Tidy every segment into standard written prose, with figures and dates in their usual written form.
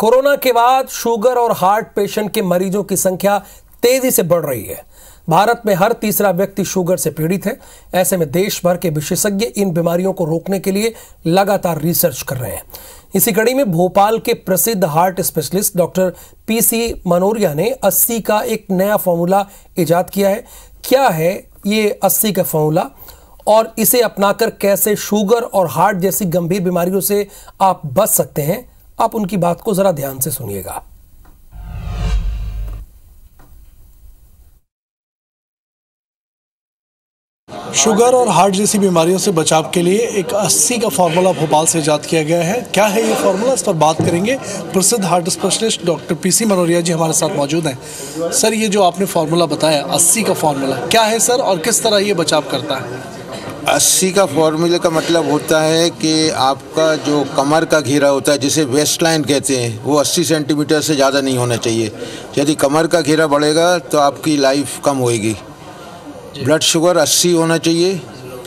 Corona के बाद sugar और हार्ट पेशेंट के मरीजों की संख्या तेजी से बढ़ रही है। भारत में हर तीसरा व्यक्ति शुगर से पीड़ित है। ऐसे में देश भर के विशेषज्ञ इन बीमारियों को रोकने के लिए लगातार रिसर्च कर रहे हैं। इसी कड़ी में भोपाल के प्रसिद्ध हार्ट स्पेशलिस्ट डॉक्टर पीसी मनोरिया ने 80 का एक नया फॉर्मूला इजाद किया है। क्या है ये 80 का फॉर्मूला और इसे अपनाकर कैसे शुगर और हार्ट जैसी गंभीर बीमारियों से आप बच सकते हैं, आप उनकी बात को जरा ध्यान से सुनिएगा। शुगर और हार्ट जैसी बीमारियों से बचाव के लिए एक 80 का फार्मूला भोपाल से इजाद किया गया है। क्या है ये फार्मूला, इस पर बात करेंगे। प्रसिद्ध हार्ट स्पेशलिस्ट डॉक्टर पीसी मनोरिया जी हमारे साथ मौजूद हैं। सर, ये जो आपने फार्मूला बताया 80 का फार्मूला, क्या है सर और किस तरह ये बचाव करता है? 80 का फॉर्मूले का मतलब होता है कि आपका जो कमर का घेरा होता है, जिसे वेस्ट लाइन कहते हैं, वो 80 सेंटीमीटर से ज़्यादा नहीं होना चाहिए। यदि कमर का घेरा बढ़ेगा तो आपकी लाइफ कम होएगी। ब्लड शुगर 80 होना चाहिए।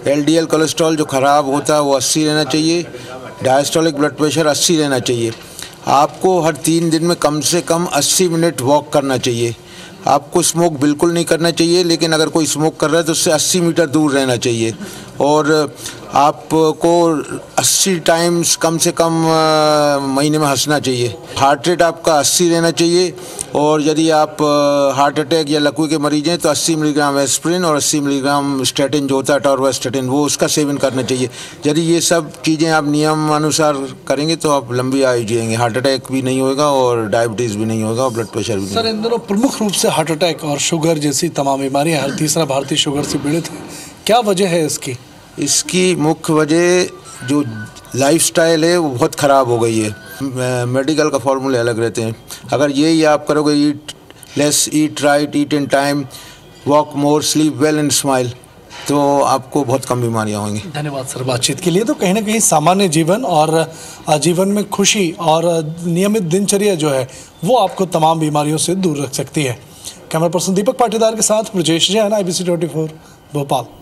एलडीएल कोलेस्ट्रॉल जो ख़राब होता है वो 80 रहना चाहिए। डायस्टोलिक ब्लड प्रेशर 80 रहना चाहिए। आपको हर 3 दिन में कम से कम 80 मिनट वॉक करना चाहिए। आपको स्मोक बिल्कुल नहीं करना चाहिए, लेकिन अगर कोई स्मोक कर रहा है तो उससे 80 मीटर दूर रहना चाहिए। और आपको 80 टाइम्स कम से कम महीने में हंसना चाहिए। हार्ट रेट आपका 80 रहना चाहिए। और यदि आप हार्ट अटैक या लकवे के मरीज हैं तो 80 मिलीग्राम एस्प्रिन और 80 मिलीग्राम स्टेटिन जो होता है टॉर्वास्टेटिन, वो उसका सेवन करना चाहिए। यदि ये सब चीज़ें आप नियम अनुसार करेंगे तो आप लंबी आयु जिएंगे। हार्ट अटैक भी नहीं होगा और डायबिटीज़ भी नहीं होगा और ब्लड प्रेशर भी नहीं। सर, इन दोनों प्रमुख रूप से हार्ट अटैक और शुगर जैसी तमाम बीमारियाँ, हर तीसरा भारतीय शुगर से पीड़ित है। क्या वजह है इसकी? इसकी मुख्य वजह जो लाइफस्टाइल है वो बहुत ख़राब हो गई है। मेडिकल का फॉर्मूले अलग रहते हैं। अगर यही आप करोगे, eat less, eat right, eat in time, walk more, sleep well and smile, तो आपको बहुत कम बीमारियां होंगी। धन्यवाद सर बातचीत के लिए। तो कहीं ना कहीं सामान्य जीवन और जीवन में खुशी और नियमित दिनचर्या जो है वो आपको तमाम बीमारियों से दूर रख सकती है। कैमरा पर्सन दीपक पाटीदार के साथ ब्रजेश जैन, IBC 24 भोपाल।